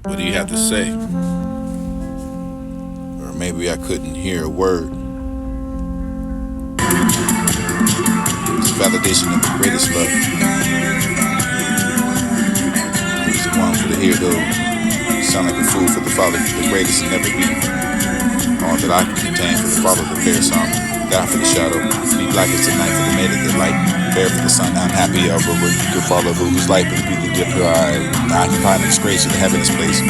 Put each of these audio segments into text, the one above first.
What do you have to say? Or maybe I couldn't hear a word. It's validation of the greatest love. It was the one for the hero. Sound like a fool for the father, the greatest and never be. All that I can contain for the father, the fair song. God for the shadow. Be black as the night for the maid of the light. Fair for the sun. I'm happy over where you could follow whose light will be the dipper. I occupy the disgrace of the heaven's place.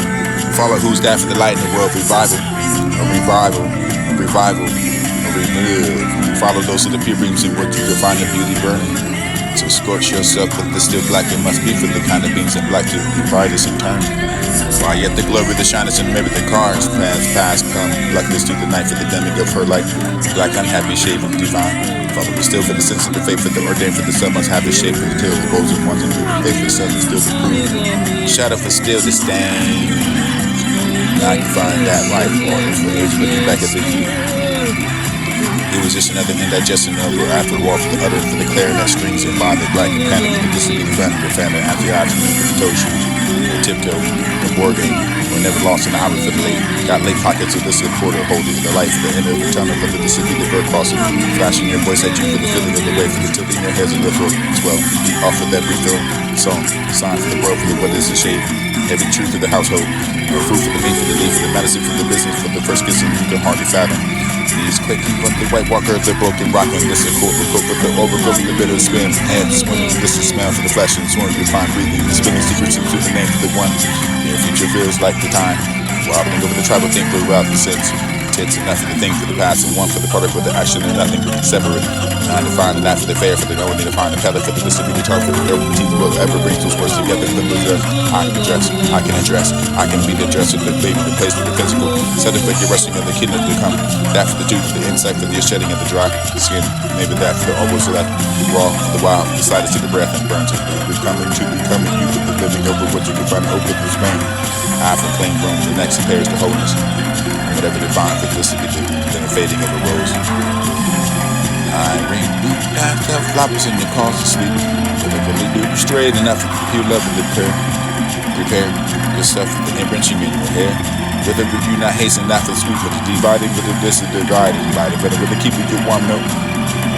Follow who's that for the light in the world. Revival. A revival. A revival. A remove. Follow those of the pure beams and work you can find the beauty burning. So scorch yourself with the still black it must be for the kind of beings in black to provide us in turn. While yet the glory that shines in maybe the cars past come luckless through the night for the dimming of her light. Black unhappy shade of divine. Follow me still for the sense of the faith for the ordained for the sun must have the shape for the tail of the bows and ones and the faith for the sun is still the proof. Shadow for still the stain. Now I can find that light for age looking back at the heat. It was just another indigestion of or after wall for the other for the clarinet strings and by the black and panic the distant family the family after the afternoon for the toe shoes, the tiptoe, the board game, were never lost in the hours for the late. Got late pockets of the supporter holding the light for the end of the tunnel for the Mississippi, the bird crossing, flashing your voice at you for the feeling of the way for the tilting your heads in the throat as well. Off of that refill song, sign for the world for the what is the shade. Every truth of the household, no food for the meat, for the leaf, for the medicine, for the business, for the first kissing you can hardly fathom. Knees clicking, but the white walker, the broken rocking, listen, court, with the overgrowth, the bitter spin, head swimming, listen, smell for the flesh and sworn, the fine breathing, the spinning secrets into the name of the one. Your future feels like the time, wobbling over the tribal thing throughout the sense. Tits enough for the thing for the past and one for the product with the action and nothing separate. Nine to find and that for the fair for the no need to find the pellet for the distributed tar for the air teeth will ever bring those words together for the dress. I can address, I can address, I can be the dresser, the baby, the place for the physical. Set it for your resting of the kidney to come. That for the tooth, the insect for the shedding of the dry skin. Maybe that for the almost of that raw, the wild, the slightest to the breath and burns it. Becoming you with the living over what you can find over the span. Eye for plain bones, the next pairs the wholeness. Whatever divine for this to be then the fading of a rose. I ring boot back up floppers in your cause to sleep. But I really do you straight enough to pure love of the prayer. Prepare yourself for the enriching in your hair. Whether you not hasten not for the sweet, but the dividing with the this is dividing, divided. Whether with the keeping your warm note.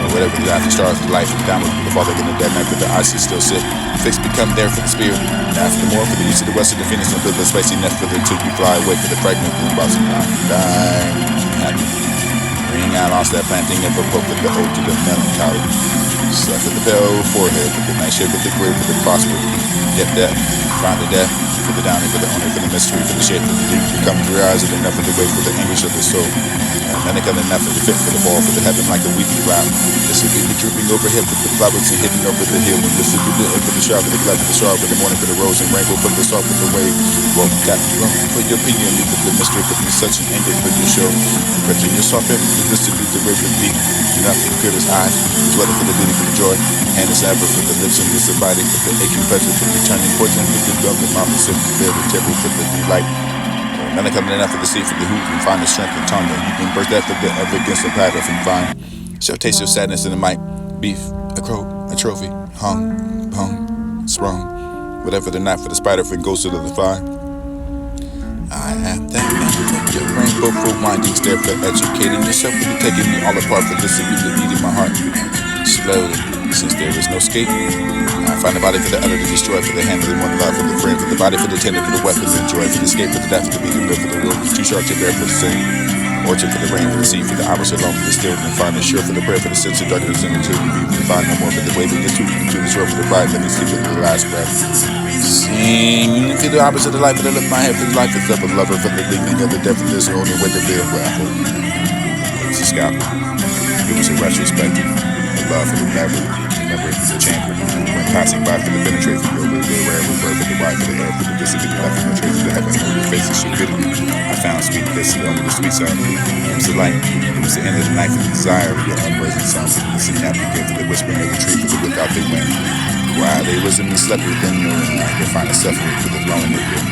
Or whatever the after stars of life and down with the father in the dead night, but the ice is still sit. Fix become there for the spirit. And after more for the east of the west of the Phoenix and build the spicy nest for the till you fly away for the fragment of the boss and die. Happy. Ring I lost that planting of a book with the ode to the melancholy. Stuff at the pale forehead for the night shade with the grave for the prosper. Get that. Find the death. For the downing, for the owner, for the mystery, for the shade, for the deep, become your eyes and enough of the way for the anguish of the soul. And then again enough of the fit for the ball, for the heaven like a weeping cloud. This will be the drooping overhead with the flowers and hidden over the hill. And this will be the for the shroud, for the glad, for the straw, for the morning, for the rose and rainbow, for the salt, for the wave. Well, that for your opinion, for the mystery, for the such an anger for your show. Stretching your soft heaven, for this to be the raven beat. Nothing good as eyes, sweating for the beauty, for the joy. Hand is ever for the lips and this abiding, for the aching pleasure, for the turning poison, for the gum, the mouth, the feel the table for the delight. None of coming enough for the sea for the hoop and find the strength and tongue. You can burst that for the ever against the pattern and find. Shall taste your sadness in the mic. Beef, a crow, a trophy, hung, sprung. Whatever the knife for the spider for goes to the fire. I have that man your rainbow for windings there for educating yourself for taking me all apart for this to be the beat in my heart. Slowly, since there is no escape. I find the body for the other to destroy, for the hand for the one love, for the friend, for the body, for the tender, for the weapons, and joy, for the escape, for the death, for the beating, for the will, for the too sharp to bear, for the sin. Orchard for the rain, for the sea, for the hours alone, for the still, and find the sure, for the prayer, for the sense of darkness, and until you be find no more, for the waving into the shore, for the pride, let me sleep with the last breath. Sing, for the opposite of life, for the lift my head, for the life is of a lover, for the leaving of the death, for this only way to be a rapper. It's a scalpel. It was a retrospective. A love for the never. Remember the chamber when passing by for the penetrate for your will where we were for the ride for the air for the discipline left from the trace of the heaven over your face and stupidity. I found sweet bliss over the sweet side. It was the light. It was the end of the night for the desire of your unbrazen sounds. The happy gift for the whispering of the tree for the without the wind. While they was in the slept within your room, I could find a suffering for the blowing of you.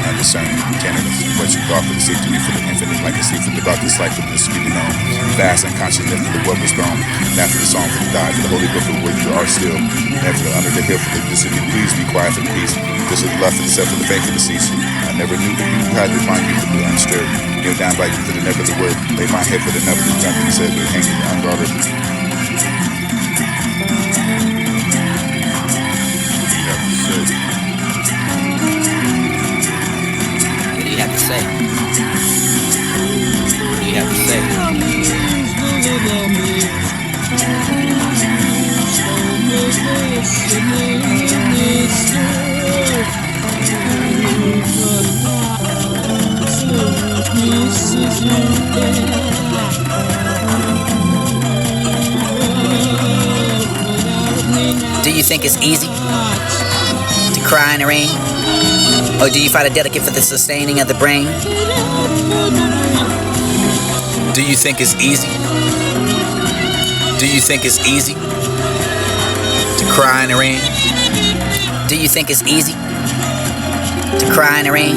undiscerning, tenderness, what you thought for the sick to be for the infinite, like a sleep from the darkest light from this to be known. Vast unconscious lift for the blood was thrown, and after the song for the die, for the holy book of where you are still, and for the under the hill for the discipline, please be quiet for the peace. This is the love for the self for the faith for the cease. I never knew that you had to find you for the unstirred. Kneel down by you for the never the word. Lay my head for the never the jump and said, but hanging the unguarded. What do you have to say? What do you have to say? Do you think it's easy to cry in the rain? Or do you find it delicate for the sustaining of the brain? Do you think it's easy? Do you think it's easy to cry in the rain? Do you think it's easy to cry in the rain?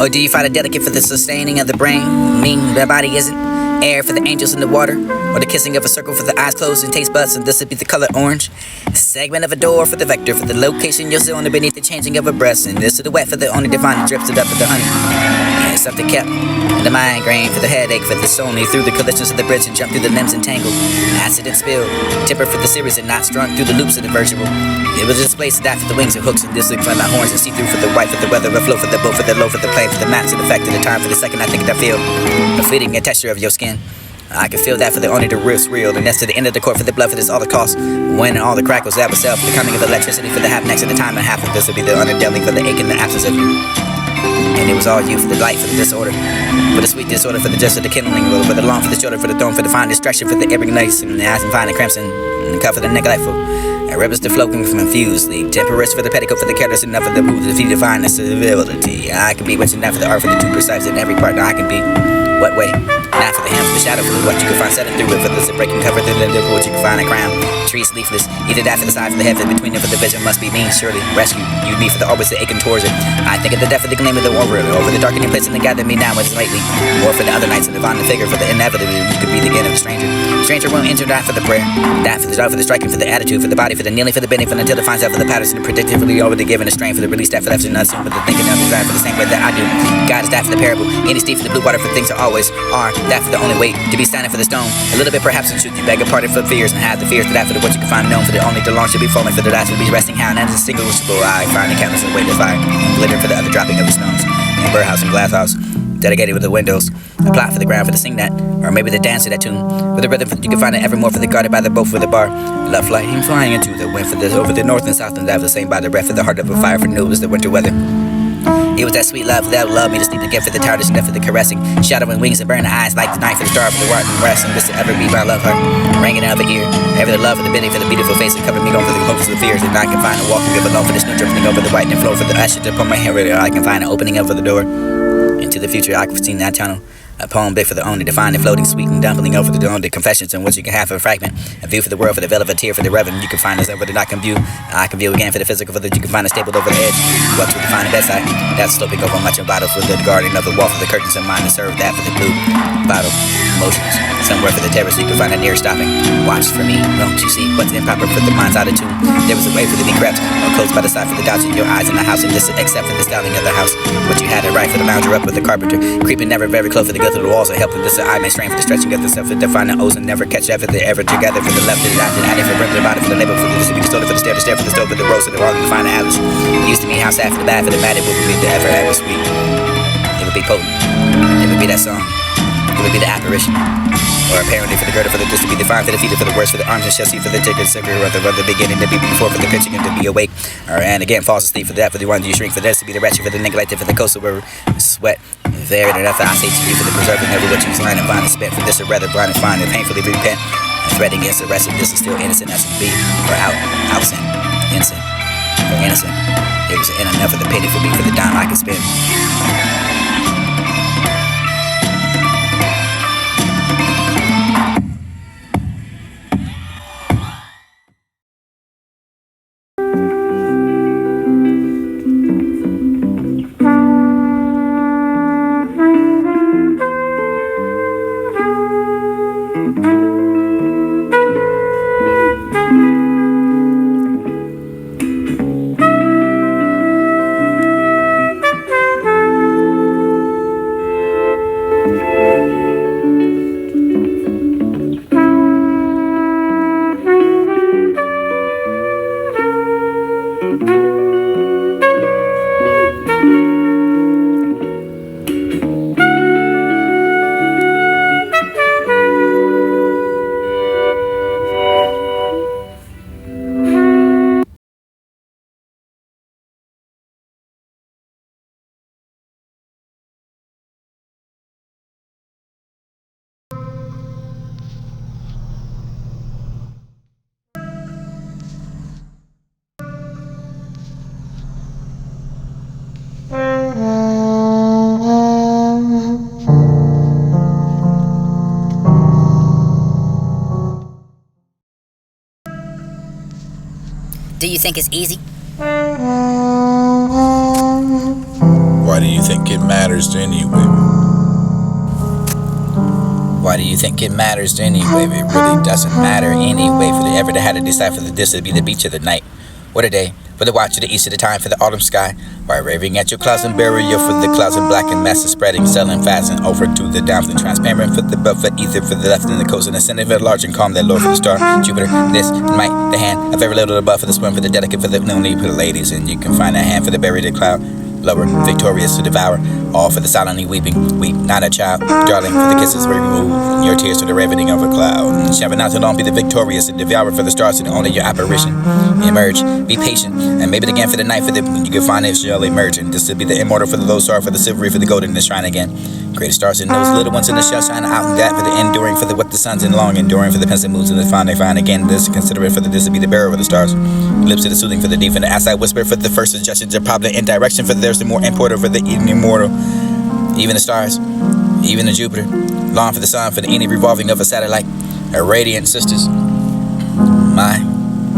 Or do you find it delicate for the sustaining of the brain? Mean the body isn't air for the angels in the water, or the kissing of a circle for the eyes closed and taste buds, and this would be the color orange. A segment of a door for the vector for the location you'll sit on beneath the changing of a breast, and this is the wet for the only divine that drips it up for the honey. Yeah, something kept the migraine for the headache for the only through the collisions of the bridge and jump through the limbs and tangle. Acid and spill, temper for the series and not strung through the loops of the virtual. It was displaced that for the wings and hooks and this for my horns and see through for the white for the weather, a flow for the boat for the low for the plane for the maps and the fact of the time for the second. I think that feel the fleeting texture of your skin. I can feel that for the only the real, and that's to the end of the court for the blood for this all the cost. When all the crackles that was self, the coming of electricity for the half next to the time and half of this would be the underdelling for the ache and the absence of you. And it was all you for the light for the disorder, for the sweet disorder for the just of the kindling, for the long for the shoulder, for the throne, for the fine distraction, for the every nice and the eyes and fine and crimson, and the cup for the neglectful. And rivers to floating confusedly, temperance for the petticoat for the careless enough for the move to defeat divine civility. I can be witching that for the art for the too precise in every part. Now I can be what way? Not for the hand, for the shadow, for the what you can find setting through it, for the breaking cover through the what you can find a crown. Trees leafless, either that for the side for the head, for between them for the vision must be mean, surely rescue. You me for the always the aching towards it. I think of the death of the gleam of the over the darkening place and the gather me now as lately. Or for the other nights of the divine figure, for the inevitable, you could be the again of the stranger. Stranger won't enter that for the prayer, that for the dog, for the striking, for the attitude, for the body, for the kneeling, for the bending, for the until it finds out for the patterns and predictively over the given a strain, for the release that for the not soon, for the thinking of desire for the same way that I do. God is that for the parable, any steep for the blue water for things are always are. That for the only way to be standing for the stone. A little bit perhaps in truth you beg a pardon for fears and have the fears for that for the what you can find known for the only the long should be falling for the last will be resting how and as a distinguishable I find the candles and wait to fire and glitter for the other dropping of the stones and birdhouse and glasshouse dedicated with the windows a plot for the ground for the sing that or maybe the dance to that tune for the rhythm for you can find it evermore for the guarded by the boat for the bar love flying into the wind for the over the north and south and that was the same by the breath for the heart of a fire for new was the winter weather. It was that sweet love that love me to sleep again for the tiredness and for the caressing, shadowing wings and burning eyes like the night for the star for the rotten rest. And this to ever be my love heart, ringing out of the ear. Ever the love for the bidding for the beautiful face and cover me going for the hopes of the fears. And I can find a walking of alone for the snow dripping over the white and flow for the ashes upon my hair. I can find an opening over the door into the future. I can see that tunnel. A poem bit for the only defined and floating sweet and dumpling over the only confessions and what you can have for a fragment. A view for the world for the veil of a tear for the reverend. You can find us over the I can view. I can view again for the physical for the you can find a stapled over the edge. What to define the bedside. That's sloping over much of bottle for the guardian of the wall for the curtains and mine to serve that for the blue bottle. Emotions. Somewhere for the terrace you can find a near stopping. Watch for me, don't you see what's improper for the mind's out of tune. There was a way for the be crept or closed by the side for the doubts in your eyes in the house and this except for the styling of the house. What you had it right for the lounger up with the carpenter. Creeping never very close for the good to the walls or helping this I may strain for the stretching of the self to define the O's and never catch ever the ever together for the left and after the for the body for the label for the to be distorted for the stare for the stove for the rose and the wrong to find the atlas. It used to mean how sad for the bad for the mad it would be the ever ever sweet. It would be potent. It would be that song. It would be the apparition. Or apparently for the girdle for the just to be defined for the feet for the worst for the arms and chassis for the ticker sugar or the beginning to be before for the pitching and to be awake. Or and again falls asleep for that for the one you shrink for this to be the wretched for the neglected for the coastal where sweat varied enough I say to you for the preserving never what you was lying and find and spent for this or rather blind and find and painfully repent and threatening against the rest of this is still innocent as it be or outsent innocent or innocent. It was in enough of the pity for me for the dime I could spend. Do you think it's easy? Why do you think it matters to any women? Why do you think it matters to any wave? It really doesn't matter anyway. For the ever to have to decide for the this to be the beach of the night. What a day. For the watch of the east of the time, for the autumn sky. While raving at your clouds and burial for the clouds and black and masses spreading, selling fast and over to the down, and transparent for the above, for ether, for the left and the coast, and the center for the large and calm, that Lord for the star, Jupiter, this, might, the hand of every little above, for the swim, for the delicate, for the no need for the ladies, and you can find a hand for the buried cloud. Lower, victorious to devour, all for the silently weeping. Weep not a child, darling, for the kisses we remove, and your tears to the ravening of a cloud. And shall not to long be the victorious and devour for the stars to only your apparition. Emerge, be patient, and maybe again for the night for the you can find it shall emerge. And this will be the immortal for the low star, for the silvery, for the golden, and the shrine again. Greater stars and those little ones in the shell shine out, and that for the enduring, for the what the sun's in long enduring, for the pencil moves and the fine they find again. This considerate for the this to be the bearer of the stars. Lips to the soothing for the deep, and the outside whisper for the first suggestions are probably in direction for there's the more important for the immortal. Even the stars, even the Jupiter, long for the sun, for the any revolving of a satellite, her radiant sisters. My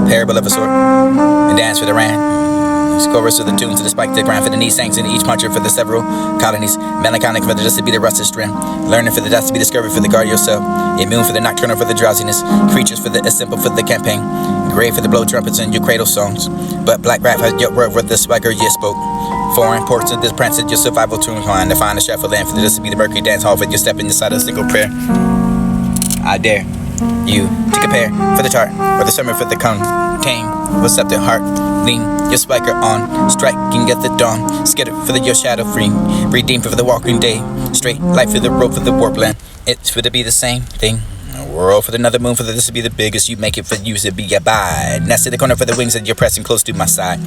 parable of a sort, and dance for the ran. Chorus of the tunes to the spike, the ground for the knee sanks, and each puncher for the several colonies. Melancholic for the dust to be the rusted strand. Learning for the dust to be discovered for the guard yourself. Immune for the nocturnal for the drowsiness. Creatures for the simple for the campaign. Grave for the blow trumpets and your cradle songs. But black rap has your word with the swagger you spoke. Foreign ports of this prance your survival tune line. To find a shuffle land for the dust to be the Mercury dance hall for your step in your side of a single prayer. I dare you to compare for the chart or the summer for the cone. Came with scepter heart. Lean your spiker on, striking at the dawn. Scattered for the your shadow free, redeemed for the walking day. Straight light for the rope for the warpland. It's for to be the same thing. A world for another moon for this to be the biggest. You make it for you to be abide. Next to the corner for the wings that you're pressing close to my side.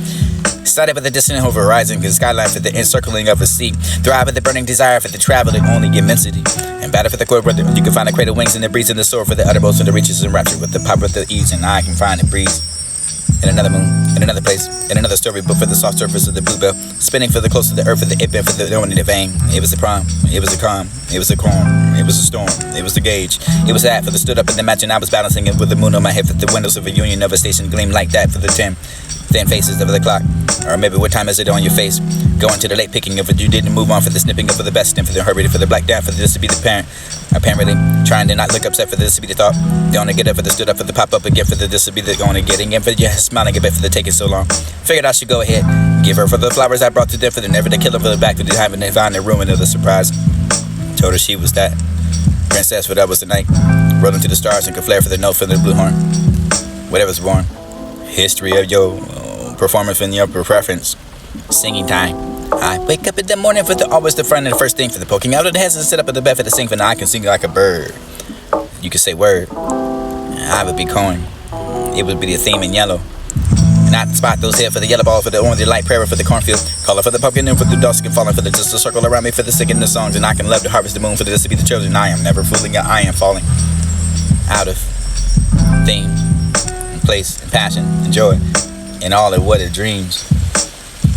Started with the distant horizon, cause skyline for the encircling of a sea. Thrive with the burning desire for the travel and only immensity. And battle for the core brother. You can find the cradle wings and the breeze and the sword for the uttermost and the reaches and rapture with the pop of the ease. And I can find the breeze. In another moon, in another place, in another storybook for the soft surface of the bluebell. Spinning for the close to the earth for the it been for the only the vein. It was the prime, it was the calm, it was the calm, it was the storm, it was the gauge. It was that for the stood up and imagine I was balancing it with the moon on my head for the windows of a union of a station gleam like that for the thin faces of the clock. Or maybe what time is it on your face? Going to the late picking of it, you didn't move on for the snipping of for the best and for the hurry for the black down for this to be the parent. Apparently, trying to not look upset for this to be the thought. The only get up for the stood up for the pop up again for the this to be the only getting in for the smiling a bit for the taking so long. Figured I should go ahead, give her for the flowers I brought to them for the never to kill her for the back for the having to find the ruin of the surprise. Told her she was that princess for that was the night. Rolling to the stars and could flare for the note for the blue horn. Whatever's born. History of your performance and your preference. Singing time. I wake up in the morning for the always the front and the first thing for the poking out of the heads and sit up at the bed for the sing for now I can sing like a bird. You could say word. I would be coin. It would be the theme in yellow. And I spot those here for the yellow ball for the only light prayer for the cornfield. Color for the pumpkin and for the dusk and falling for the just a circle around me for the singing the songs and I can love to harvest the moon for this to be the children. I am never fooling ya, I am falling out of theme and place and passion and joy and all of what it dreams.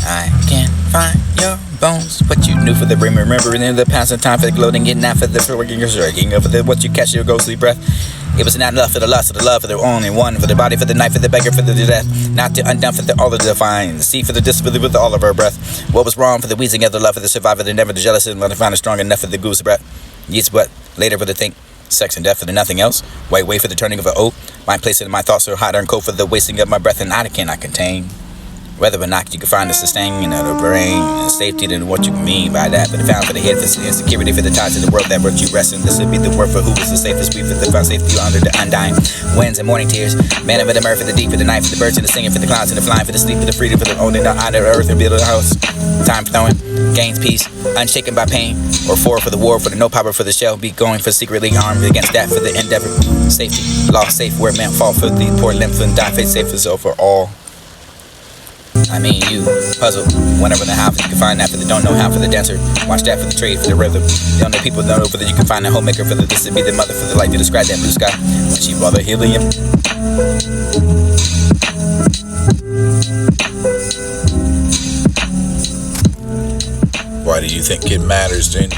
I can find your bones, what you knew for the brim, remembering in the past and time for the gloating, getting out for the working, you're shaking over the what you catch your ghostly breath. It was not enough for the lust of the love for the only one, for the body, for the night, for the beggar, for the death, not to undone for the all of the divine, the sea for the disability with all of our breath. What was wrong for the wheezing of the love for the survivor, the never the jealous, and to find it strong enough for the goose breath. Yes, but later for the think. Sex and death for the nothing else. Wait for the turning of an oath. My place in my thoughts are hotter and cold for the wasting of my breath, and I cannot contain. Whether or not you can find the sustaining of the brain and safety than what you mean by that. But the found for the head for the insecurity for the ties of the world that virtue rests in. This would be the word for who is the safest. We for the found safety under the undying winds and morning tears. Man over the mirror for the deep for the night for the birds and the singing for the clouds and the flying for the sleep for the freedom for the owning the under earth and building a house. Time throwing gains peace unshaken by pain or for the war for the no power for the shell be going for secretly armed against that for the endeavor. Safety lost safe where man fall for the poor lymph and die face safe is over all. I mean, you puzzle whenever the how you can find that for the don't know how for the dancer. Watch that for the trade for the rhythm. The only people don't know for that you can find a homemaker for the this to be the mother for the light to describe that blue sky. When she brought the helium. Why do you think it matters to any?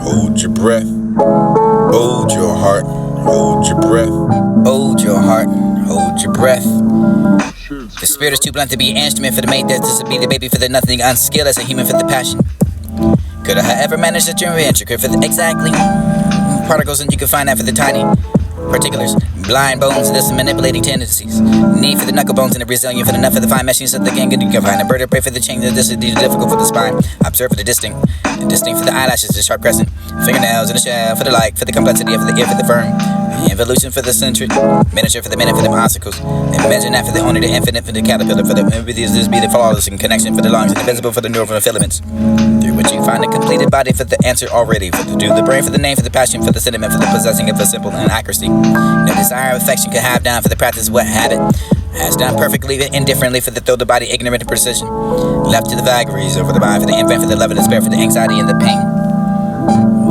hold your breath. Hold your heart, hold your breath. Hold your heart, hold your breath. The spirit is too blunt to be an instrument for the mate that's to be the baby for the nothing, unskilled as a human for the passion. Could I ever manage to turn intricate for the exactly particles, and you can find that for the tiny particulars, blind bones, and this manipulating tendencies. Need for the knuckle bones and the Brazilian for the nut for the fine machines of the gang. You can find a bird or pray for the change. This is difficult for the spine. Observe for the distinct for the eyelashes, the sharp crescent, fingernails and the shell for the light, for the complexity of the ear for the firm. Evolution for the century, miniature for the minute for the obstacles. Imagine that for the only the infinite for the caterpillar, for the this be the flawless in connection for the lungs, and invisible for the neural filaments. Through which you find a completed body for the answer already, for the do the brain for the name for the passion for the sentiment for the possessing of a simple and accuracy. No desire of affection could have down for the practice what habit has done perfectly indifferently for the throw the body ignorant of precision. Left to the vagaries over the mind for the infant for the love and despair for the anxiety and the pain.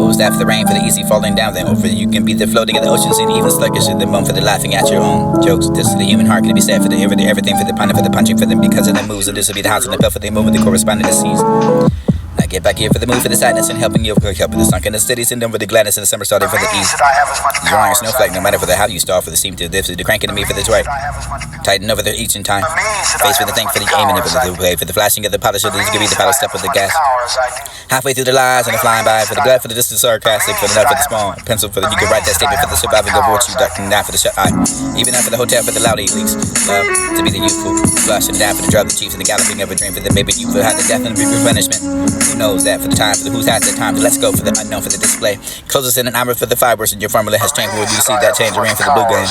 What was that for the rain, for the easy falling down then over you can be the floating in the oceans and even sluggish in the moan for the laughing at your own jokes. This is the human heart can be said for the everything for the punning for the punching for them because of the moves, and this will be the house and the bell for the movement the corresponding to scenes. Now get back here for the move for the sadness and helping you helping the sunk in the cities and then for the gladness in the summer starting for the ease. You're on your snowflake no matter for the how you start for the seam to this the cranking to me for the right. Tighten over the each in time. Face for the thing for the aiming for the way for the flashing of the polish of the give me the paddle step with the gas. Halfway through the lies and the flying by for the blood for the distant sarcastic for the nut for the small pencil for the you can write that statement for the surviving of what you ducking down for the shut eye. Even after the hotel for the loud leaks. Love to be the youthful flush and down for the drug the chiefs and the galloping of a dream for the baby you for had the death and the replenishment. Who knows that for the time for the who's has the time to let's go for the unknown for the display. Close us in an hour for the fireworks and your formula has changed. Will you see that change around for the blue game?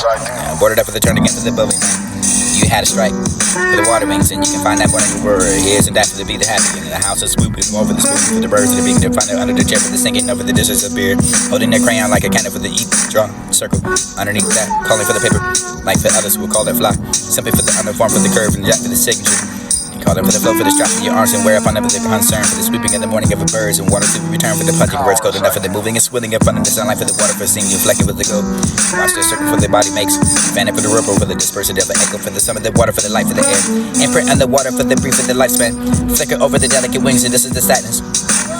Boarded up for the turn again for the bubbling. You had a strike for the water wings, and you can find that morning word. Here's and that's to be the happy, and in the house of swooping over the spoon for the birds of the being to find it under the chair for the sinking over the dishes of beer, holding their crayon like a candle for the eat, draw, circle underneath that, calling for the paper, like for others who will call that fly, something for the underform for the curve and jack for the signature. Call them for the flow for the strap of your arms and wear upon them for the concern for the sweeping in the morning of the birds and water to return for the punching words cold enough for the moving and swilling in front of the sunlight for the water for seeing you flecking with the gold. Watch the circle for the body makes, fan it for the ripple for the dispersion of the echo for the sum of the water for the light for the air, imprint on the water for the brief for the lifespan, flicker over the delicate wings and this is the sadness.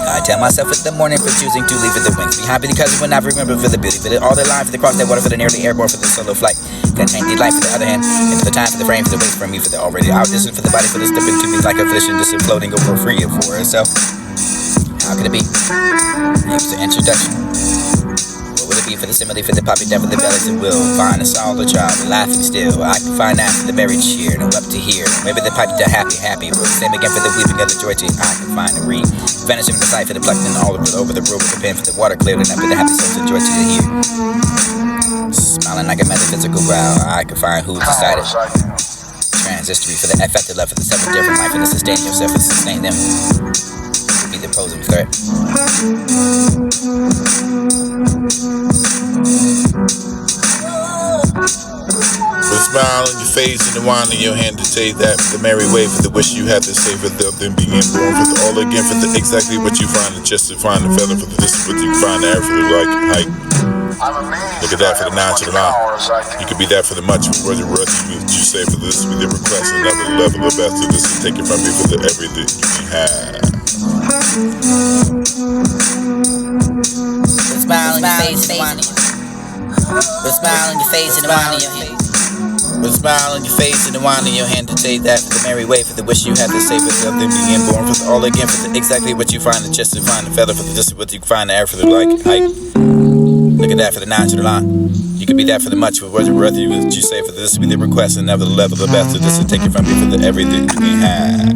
I tell myself in the morning for choosing to leave with the wings. Be happy because when I remember for the beauty, for the all the line for the cross that water for the nearly airborne for the solo flight. Contain the life for the other hand, and for the time for the frame for the wait for me for the already out distant for the body for the stepping to me like a fish and just floating over free for herself. How could it be? It was the introduction. What would it be for the simile for the poppy down for the bellies and will find a solid child laughing still. I can find that for the buried cheer and up to here. Maybe the pipe to happy, but the same again for the weeping of the joy to I can find a read. Vanishing from the sight for the plucking all over the road with the pen for the water cleared and up for the happy souls and joy to hear. Smiling like a metaphysical growl, I can find who decided. Transhistory for the affected love for the seven different life and the sustaining yourself and sustain them. Be the opposing threat. With a smile on your face and the wine in your hand to take that for the merry way for the wish you had to say for them being born for the all again for the exactly what you find the just to find the feather for the this what you find the air for the like height. Look at that for the nonchalant. You could be that for the much worthy you say for this with your request and never level the best of this and take it from me for the everything you have. With a smile on your face and the wine. With a smile on your face and the wine in your hand. With a smile on your face and the wine in your hand to take that for the merry way for the wish you had to say for them being born for the all again for the exactly what you find the chest to find the feather for the just what you find the air for the like height. Look at that for the nonchalant. You could be that for the much, but whether you say for this be the request and never the level the best of this and take it from me for the everything you can have.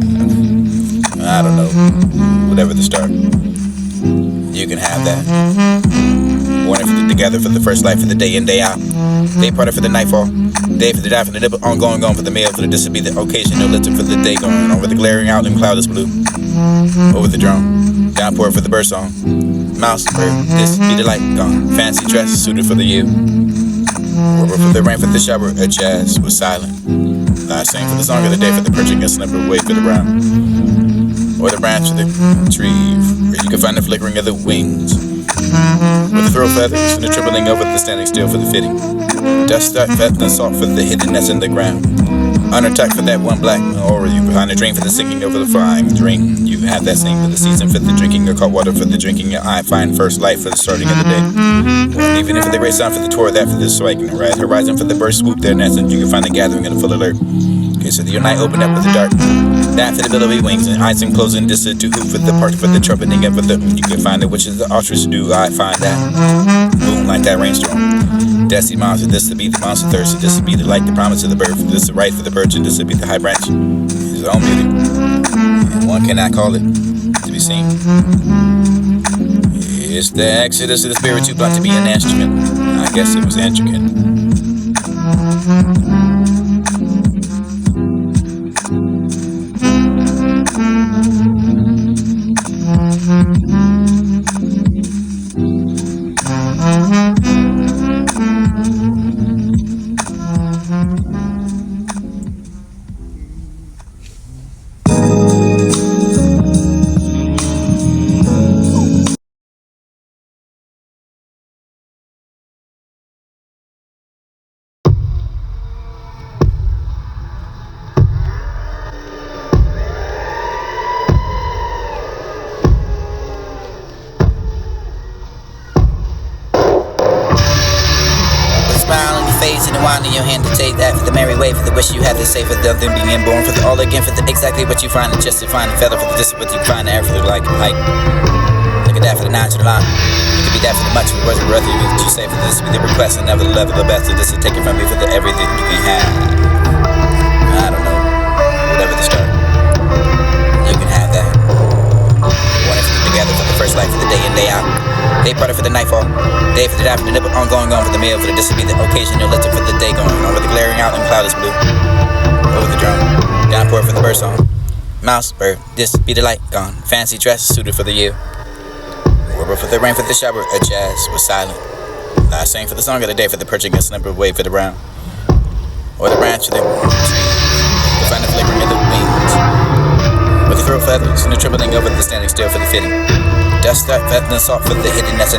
I don't know. Whatever the start. You can have that. Warning for the together for the first life for the day in, day out. Day parted for the nightfall. Day for the die for the nipple ongoing on for the meal for the this will be the occasional litter for the day going over the glaring out in cloudless blue. Over the drone. Downpour for the bird song. Mouse, bird, this be the light gone. Fancy dress suited for the you. Rubber for the rain for the shower. A jazz was silent. I sang for the song of the day for the perching and slipper away for the brown. Or the branch of the tree where you can find the flickering of the wings. With the throw feathers and the tripling over the standing still for the fitting. Dust start fat and salt for the hiddenness in the ground. Undertucked for that one black, or you behind a dream for the singing over the flying dream. You have that same for the season, for the drinking of cold water, for the drinking your eye, find first light for the starting of the day. Well, even if the great sound for the tour, that for the striking, right horizon for the burst, swoop there, nest, and you can find the gathering in the full alert. Okay, so your night opened up with the dark. That for the billowy wings and eyes and closing distant to hoop for the part for the trumpeting of the you can find it, which is the ostrich do. I find that boom like that rainstorm. Dusty monster, this to be the monster thirst, this to be the light, the promise of the birth, this is right for the birch, and this to be the high branch. His own beauty, and one cannot call it to be seen. It's the exodus of the spirit too blunt to be an instrument. I guess it was intricate. Smile on your face and the wine in your hand to take that for the merry way, for the wish you had to say, for the other being born, for the all again, for the exactly what you find and just to find the feather, for the just what you find there, for the like. Look at that for the nine to the line. You could be that for the much, for the worth of what you say, for this be the request and never the level the best, so this is taken from me for the everything you can have. I don't know, whatever the start, you can have that. Want it together for the first life for the day and day out. Day parted for the nightfall, day for the day for the nipple, ongoing on for the meal, for the this will be the occasion, you'll listen for the day going on, with the glaring out and cloud is blue. Over the drone, downpour for the bird song. Mouse, bird, this be the light gone. Fancy dress suited for the year. Warbler for the rain, for the shower, a jazz was silent. I sang for the song of the day, for the perching and slumber wave for the brown. Or the branch of the tree, to find the flickering of the wings. With the throat feathers and the trembling over the standing still for the fitting. Dust that feather and salt for the hidden essence.